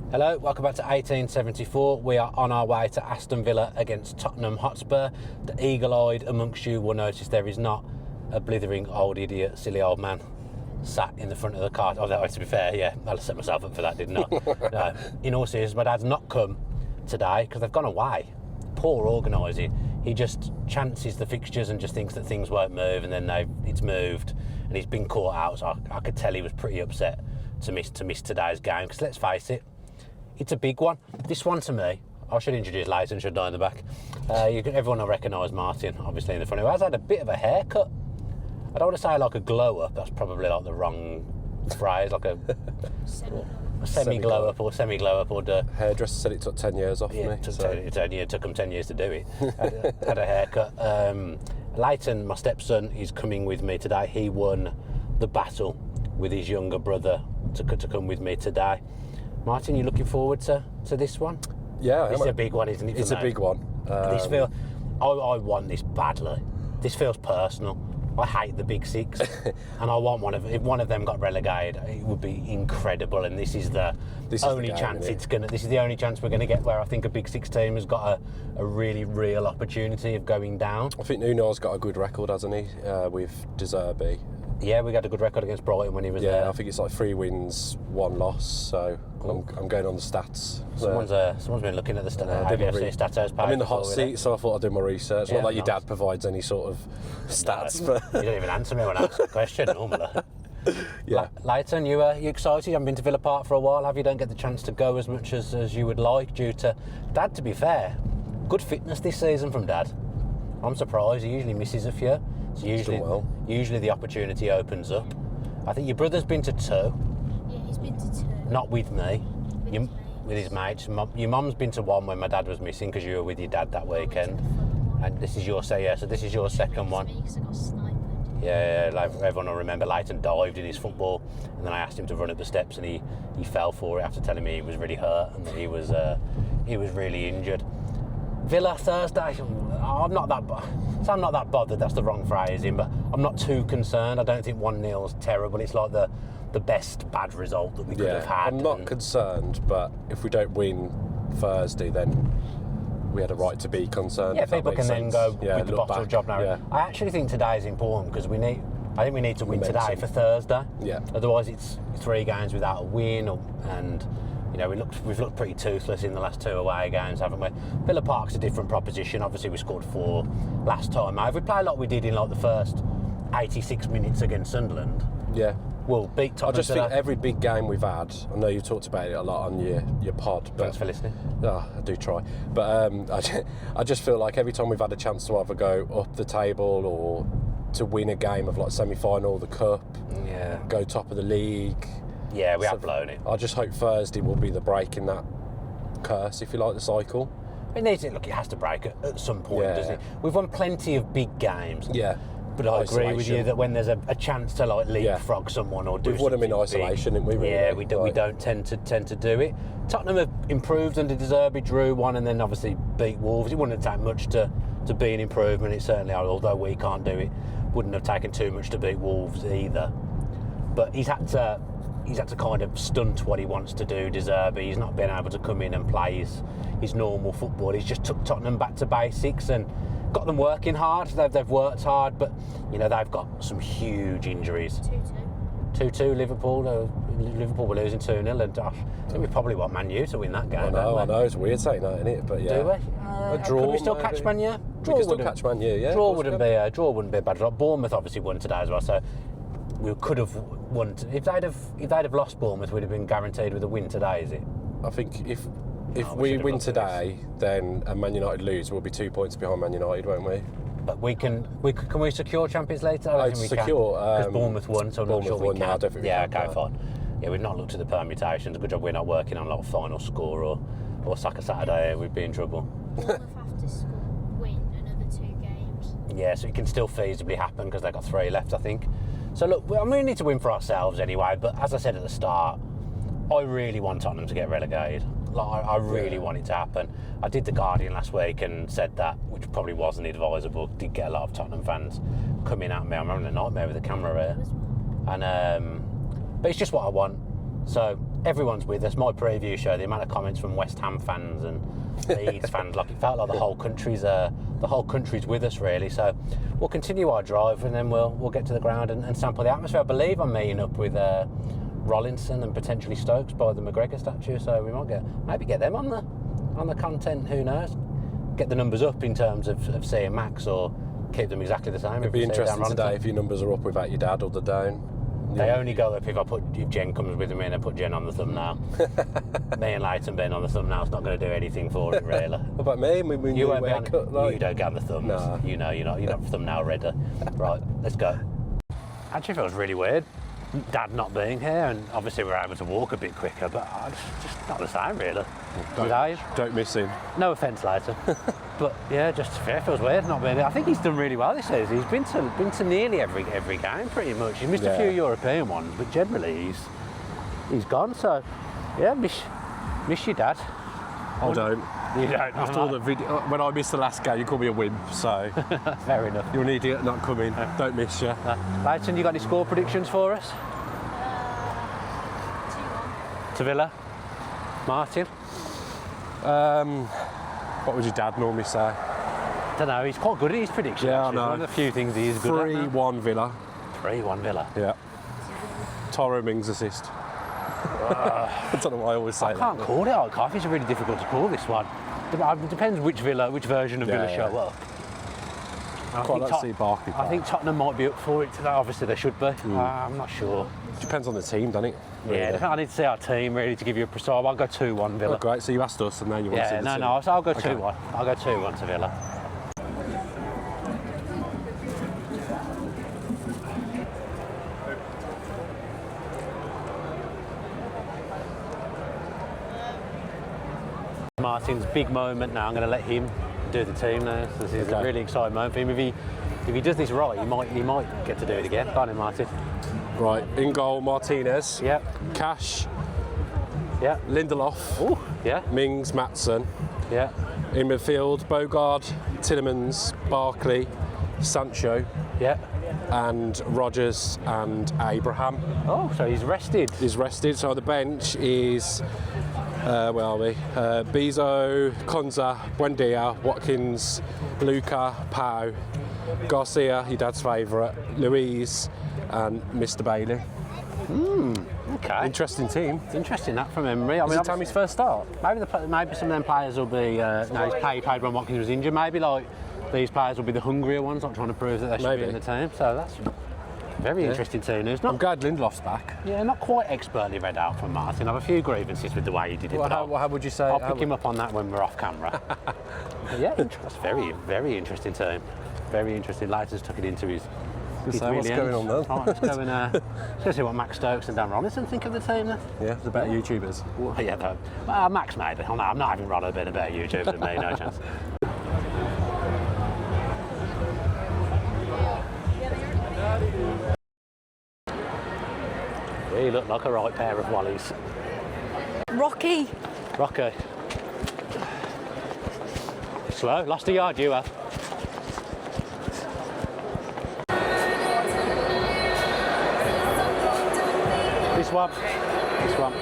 Hello, welcome back to 1874. We are on our way to Aston Villa against Tottenham Hotspur. The eagle-eyed amongst you will notice there is not a blithering old idiot, silly old man sat in the front of the car. Although, to be fair, yeah, I set myself up for that, didn't I? No, in all seriousness, my dad's not come today because they've gone away. Poor organising. He just chances the fixtures and just thinks that things won't move, and then it's moved, and he's been caught out. So I could tell he was pretty upset to miss today's game. Because let's face it, it's a big one. This one to me, I should introduce Leighton, shouldn't I, in the back? Everyone will recognise Martin, obviously, in the front, who has had a bit of a haircut. I don't want to say like a glow up, that's probably like the wrong phrase, like a semi-glow up or the hairdresser said it took 10 years off me. It took him 10 years to do it. had a haircut. Leighton, my stepson, is coming with me today. He won the battle with his younger brother to come with me today. Martin, you looking forward to this one? Yeah. It's a big one, isn't it? It's a big one. I want this badly. This feels personal. I hate the big six, and I want if one of them got relegated, it would be incredible. And this is the only chance we're gonna get where I think a big six team has got a really real opportunity of going down. I think Nuno's got a good record, hasn't he, with De Zerbi? Yeah, we got a good record against Brighton when he was there. Yeah, I think it's like 3 wins, 1 loss. So I'm going on the stats. Someone's been looking at the stats. I'm in the hot seat, so I thought I'd do my research. Not like your dad provides any sort of stats, no, but you don't even answer me when I ask a question normally. Yeah. Leighton, you excited? You haven't been to Villa Park for a while, have you? Don't get the chance to go as much as you would like due to Dad. To be fair, good fitness this season from Dad. I'm surprised. He usually misses a few. So usually the opportunity opens up. I think your brother's been to 2. Yeah, he's been to 2. Not with me. With his mates. Your mum's been to 1 when my dad was missing because you were with your dad that weekend. And this is your this is your second one. Because I got sniped. Yeah, like everyone will remember Leighton dived in his football, and then I asked him to run up the steps, and he fell for it after telling me he was really hurt and that he was really injured. Villa Thursday. I'm not that bothered. That's the wrong phrasing, but I'm not too concerned. I don't think 1-0's terrible. It's like the best bad result that we could have had. I'm not concerned, but if we don't win Thursday, then we had a right to be concerned. Yeah, people can then go with the bottle job now. Yeah. I actually think today is important because I think we need to win today for Thursday. Yeah. Otherwise, it's 3 games without a win, and we've looked pretty toothless in the last 2 away games, haven't we? Villa Park's a different proposition. Obviously, we scored 4 last time. If we play like we did in like the first 86 minutes against Sunderland, we'll beat Tottenham. I just think every big game we've had, I know you've talked about it a lot on your pod. But, thanks for listening. I do try. But I just feel like every time we've had a chance to either go up the table or to win a game of like semi-final, the cup, go top of the league. Yeah, we have blown it. I just hope Thursday will be the break in that curse, if you like, the cycle. It has to break at some point, doesn't it? We've won plenty of big games. Yeah. But I agree with you that when there's a chance to like leapfrog someone or do we've won them in isolation, didn't we? Really? Yeah, we don't tend to do it. Tottenham have improved under De Zerbi, drew 1 and then obviously beat Wolves. It wouldn't have taken much to be an improvement. It certainly, although we can't do it, wouldn't have taken too much to beat Wolves either. But he's had to kind of stunt what he wants to do, De Zerbi. He's not been able to come in and play his normal football. He's just took Tottenham back to basics and got them working hard. They've worked hard, but they've got some huge injuries. 2-2 Liverpool. Liverpool were losing 2-0, and I think we probably want Man U to win that game. I know. It's weird saying that, isn't it? But yeah. Do we? A draw. Could we still catch Man U? We could still catch Man U. Yeah. Draw wouldn't be a bad result. Bournemouth obviously won today as well, so we could have won. If they'd have lost Bournemouth, we'd have been guaranteed with a win today. Is it? I think if we win today, then and Man United lose, we'll be 2 points behind Man United, won't we? But can we secure Champions League today? I think secure because Bournemouth won, so I'm not sure we can. No, I don't think we can. Okay, fine. Yeah, we've not looked at the permutations. Good job we're not working on like final score or Soccer Saturday. We'd be in trouble. Bournemouth have to win another 2 games. Yeah, so it can still feasibly happen because they've got 3 left, I think. So look, we need to win for ourselves anyway. But as I said at the start, I really want Tottenham to get relegated. Like, I really want it to happen. I did The Guardian last week and said that, which probably wasn't advisable. Did get a lot of Tottenham fans coming at me. I'm having a nightmare with the camera here. And but it's just what I want. So everyone's with us. My preview show, the amount of comments from West Ham fans and Leeds fans, like it felt like the whole country's with us really. So we'll continue our drive and then we'll get to the ground and sample the atmosphere. I believe I'm meeting up with Rollinson and potentially Stokes by the McGregor statue, so we might get them on the content. Who knows? Get the numbers up in terms of seeing Max, or keep them exactly the same. It'd be interesting today if your numbers are up without your dad or the down. They only go up if Jen comes with me and I put Jen on the thumbnail. Me and Leighton being on the thumbnail's not going to do anything for it, really. What about me? You won't be on, you don't get on the thumbs. No. You know, you're not thumbnail reader. Right, let's go. Actually feels really weird, Dad not being here, and obviously we're able to walk a bit quicker, but it's just not the same, really. Don't miss him. No offence, Leighton. But yeah, just it feels weird not being here. I think he's done really well this season. He's been to nearly every game pretty much. He's missed a few European ones, but generally he's gone. So yeah, miss your dad. I don't. You don't. After all the video, when I missed the last game, you call me a wimp. So fair enough. You're an idiot not coming. Don't miss you. Leighton, you got any score predictions for us? 2-1. To Villa. Martin. What would your dad normally say? I don't know, he's quite good at his predictions. Yeah, actually. I know. One of the few things he is good at. 3-1 Villa. 3-1 Villa. Yeah. Tyrone Mings assist. I don't know why I always say that. I can't call it. I think it's really difficult to call this one. It depends which version of Villa show up. I quite like to see Barkley play. I think Tottenham might be up for it today. Obviously, they should be. I'm not sure. Depends on the team, doesn't it? Really? Yeah, I need to see our team really to give you a precise. I'll go 2-1 Villa. Oh, great. So you asked us, and now you want to see the team. I'll go 2-1. I'll go 2-1 to Villa. Martin's big moment now. I'm going to let him do the team now. So this is a really exciting moment for him. If he does this right, he might get to do it again. Go on in, Martin. Right, in goal, Martinez. Yep. Cash. Yeah. Lindelof. Oh, yeah. Mings, Maatsen. Yeah. In midfield, Bogard, Tillemans, Barkley, Sancho. Yeah. And Rodgers and Abraham. Oh, so he's rested. He's rested. So on the bench is, where are we? Bezo, Konza, Buendia, Watkins, Luca, Pau, Garcia, your dad's favourite, Louise, and Mr. Bailey. Okay. Interesting team. It's interesting that from memory. Is it Tammy's first start? Maybe some of them players will be. No, he's played when Watkins was injured. Maybe like these players will be the hungrier ones, not trying to prove that they should be in the team. So that's a very interesting team news. I'm glad Lindelof's back. Yeah, not quite expertly read out from Martin. I have a few grievances with the way he did it. Well, how would you say? I'll pick him up on that when we're off camera. Yeah, that's very interesting team. Very interesting. Leighton's took it into his. What's going on then? Let's see what Max Stokes and Dan Robinson think of the team then. Yeah, they're better YouTubers. Well, yeah, Max maybe. I'm not having Ronald being a better YouTuber than me, no chance. We look like a right pair of wallies. Rocky. Slow, lost a yard you have. This one.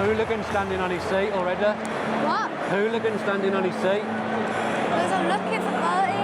Hooligan standing on his seat already. What? Hooligan standing on his seat. Because I'm looking for Bertie.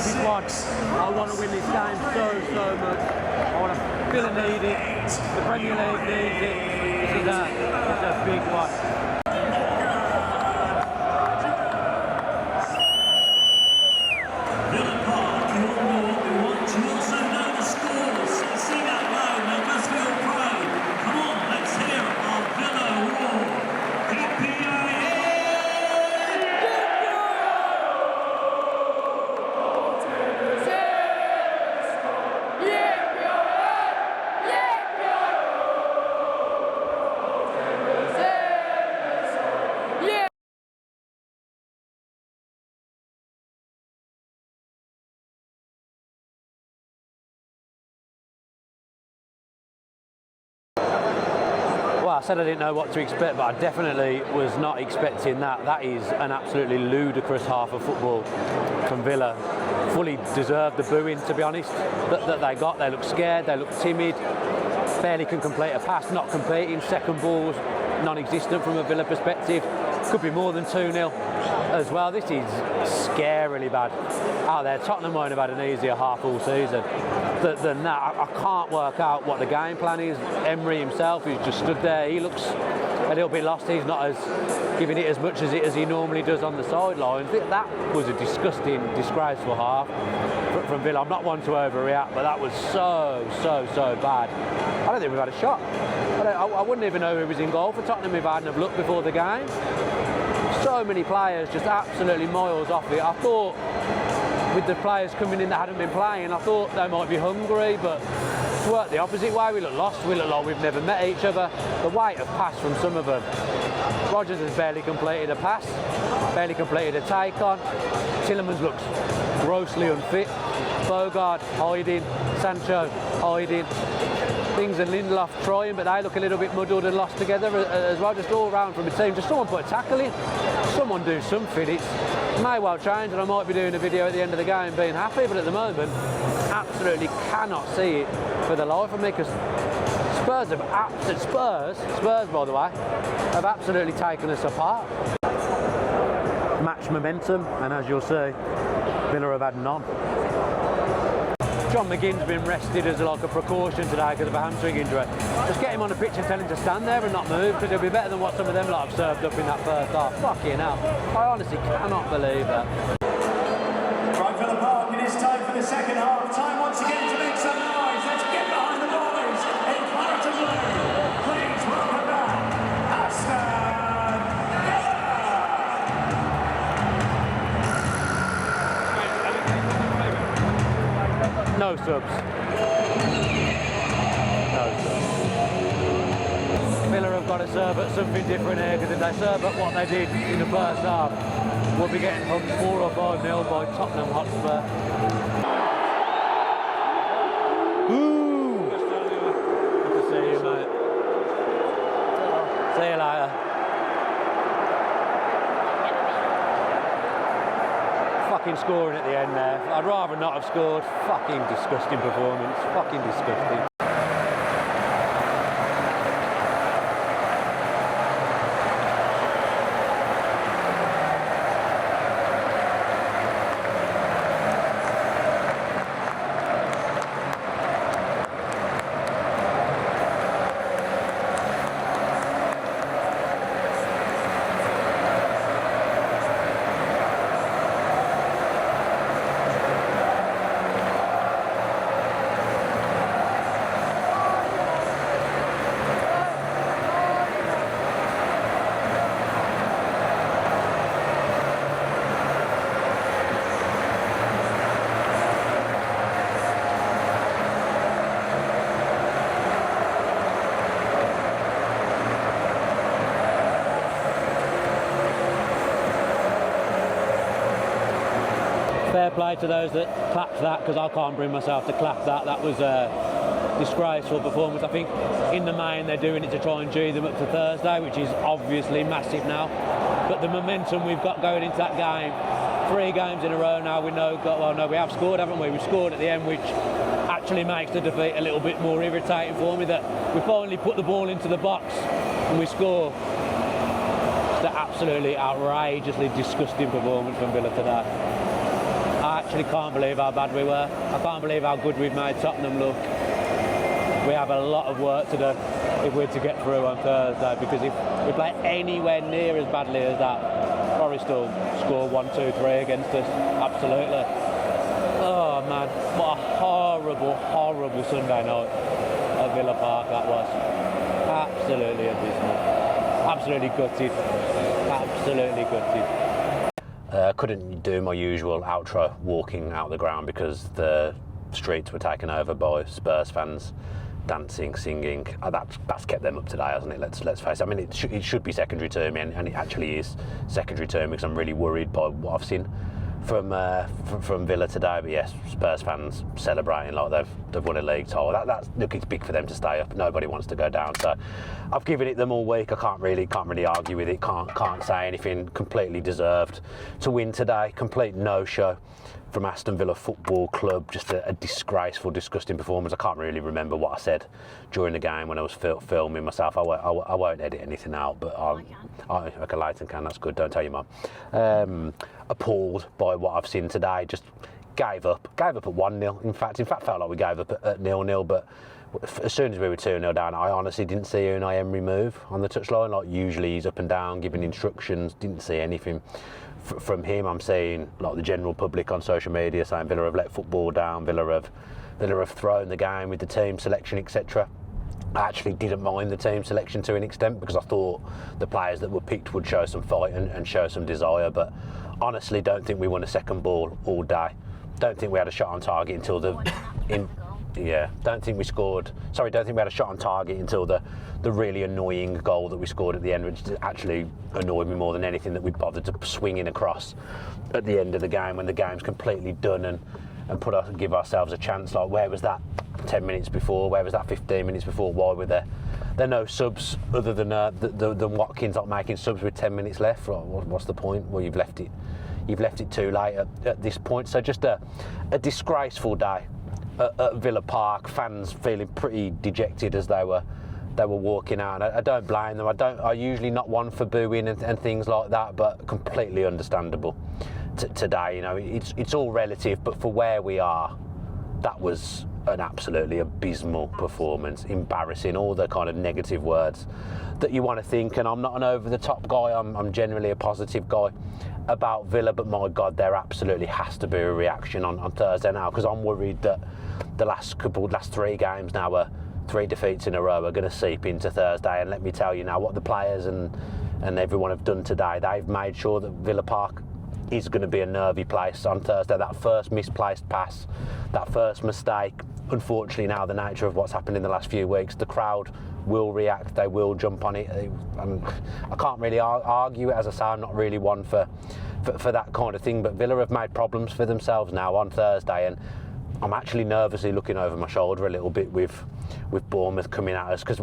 this is one. I want to win this game so much. I want to feel it need it. The Premier League needs it. This is a big one. Well, I said I didn't know what to expect, but I definitely was not expecting that. That is an absolutely ludicrous half of football from Villa. Fully deserved the booing, to be honest, that they got. They look scared, they look timid, barely can complete a pass, not competing, second balls non-existent from a Villa perspective. Could be more than 2-0 as well. This is scarily bad out there. Tottenham won't have had an easier half all season than that. I can't work out what the game plan is. Emery himself, who's just stood there, he looks a little bit lost. He's not giving it as much as he normally does on the sidelines. That was a disgusting, disgraceful half from Villa. I'm not one to overreact, but that was so bad. I don't think we've had a shot. I wouldn't even know who was in goal for Tottenham if I hadn't have looked before the game. So many players just absolutely miles off it. I thought with the players coming in that hadn't been playing, I thought they might be hungry, but it's worked the opposite way. We look lost, we look like we've never met each other. The weight of pass from some of them. Rodgers has barely completed a pass, barely completed a take on. Tielemans looks grossly unfit. Bogard hiding, Sancho hiding. Things and Lindelof trying, but they look a little bit muddled and lost together as well. Just all round from the team. Just someone put a tackle in. Someone do something. It may well change, and I might be doing a video at the end of the game being happy, but at the moment, absolutely cannot see it for the life of me, because Spurs by the way, have absolutely taken us apart. Match momentum, and as you'll see, Villa have had none. John McGinn's been rested as like a precaution today because of a hamstring injury. Just get him on the pitch and tell him to stand there and not move, because he'll be better than what some of them lot have served up in that first half. Fucking hell. I honestly cannot believe that. Right for the park, it is time for the second half. Time once again to make some noise. Let's get behind the boys in claret and blue. Please welcome back Aston. No subs. No subs. Villa have got to serve at something different here, because if they serve at what they did in the first half, we'll be getting pumped 4 or 5-0 by Tottenham Hotspur. Ooh! Good to see you, mate. See you later. Fucking scoring at the end there. I'd rather not have scored. Fucking disgusting performance. Fucking disgusting. Fair play to those that clapped that, because I can't bring myself to clap that. That was a disgraceful performance. I think in the main they're doing it to try and G them up to Thursday, which is obviously massive now. But the momentum we've got going into that game, 3 games in a row now, we know, well, no, we have scored, haven't we? We've scored at the end, which actually makes the defeat a little bit more irritating for me, that we finally put the ball into the box and we score. It's an absolutely outrageously disgusting performance from Villa today. I actually can't believe how bad we were. I can't believe how good we've made Tottenham look. We have a lot of work to do if we're to get through on Thursday, because if we play anywhere near as badly as that, Forest will score 1, 2, 3 against us. Absolutely. Oh man, what a horrible, horrible Sunday night at Villa Park that was. Absolutely abysmal. Absolutely gutted. Absolutely gutted. Couldn't do my usual outro walking out the ground because the streets were taken over by Spurs fans dancing, singing. That's kept them up today, hasn't it? Let's face it. I mean, it should be secondary to me, and it actually is secondary to me, because I'm really worried by what I've seen from Villa today. But yes, Spurs fans celebrating like they've won a league title. Look, it's big for them to stay up. Nobody wants to go down. So I've given it them all week. I can't really argue with it. Can't say anything. Completely deserved to win today. Complete no-show from Aston Villa Football Club. Just a disgraceful, disgusting performance. I can't really remember what I said during the game when I was filming myself. I won't edit anything out, but okay, Leighton can. That's good. Don't tell your mum. Appalled by what I've seen today. Just gave up at 1-0. In fact felt like we gave up at 0-0, but as soon as we were 2-0 down, I honestly didn't see Unai Emery move on the touchline. Like, usually he's up and down giving instructions. Didn't see anything from him. I'm seeing like the general public on social media saying Villa have let football down, Villa have thrown the game with the team selection, etc. I actually didn't mind the team selection to an extent, because I thought the players that were picked would show some fight and show some desire, but honestly don't think we won a second ball all day. Don't think we had a shot on target until don't think we had a shot on target until the really annoying goal that we scored at the end, which actually annoyed me more than anything, that we bothered to swing in across at the end of the game when the game's completely done, and give ourselves a chance. Like, where was that 10 minutes before? Where was that 15 minutes before? Why were there no subs other than Watkins not making subs with 10 minutes left? What's the point? Well, you've left it too late at this point. So just a disgraceful day at Villa Park. Fans feeling pretty dejected as they were walking out. And I don't blame them. I usually not one for booing and things like that, but completely understandable today. You know, it's all relative, but for where we are, that was an absolutely abysmal performance. Embarrassing, all the kind of negative words that you want to think. And I'm not an over-the-top guy. I'm generally a positive guy about Villa, but my God, there absolutely has to be a reaction on Thursday now, because I'm worried that the last 3 games now, 3 defeats in a row, are going to seep into Thursday. And let me tell you now, what the players and everyone have done today, they've made sure that Villa Park is going to be a nervy place on Thursday. That first misplaced pass, that first mistake, unfortunately now the nature of what's happened in the last few weeks, the crowd will react, they will jump on it, and I can't really argue it. As I say, I'm not really one for that kind of thing, but Villa have made problems for themselves now on Thursday, and I'm actually nervously looking over my shoulder a little bit with Bournemouth coming at us, because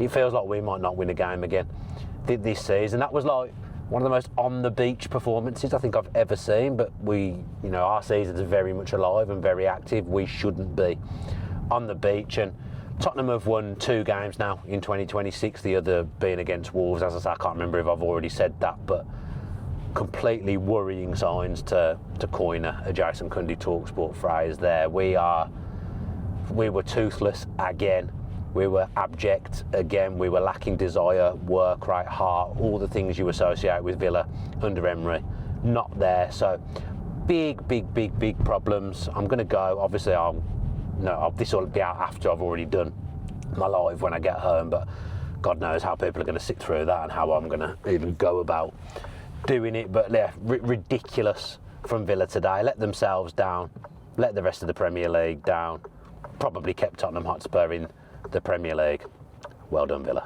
it feels like we might not win a game again this season. That was like one of the most on-the-beach performances I think I've ever seen, but our season's very much alive and very active. We shouldn't be on the beach, and Tottenham have won 2 games now in 2026, the other being against Wolves. As I say, I can't remember if I've already said that, but completely worrying signs, to coin a Jason Cundy TalkSport phrase there. We were toothless again. We were abject again. We were lacking desire, work rate, heart, all the things you associate with Villa under Emery. Not there. So big problems. I'm going to go. Obviously, this will be out after I've already done my live when I get home. But God knows how people are going to sit through that and how I'm going to even go about doing it. But yeah, ridiculous from Villa today. Let themselves down. Let the rest of the Premier League down. Probably kept Tottenham Hotspur in the Premier League. Well done, Villa.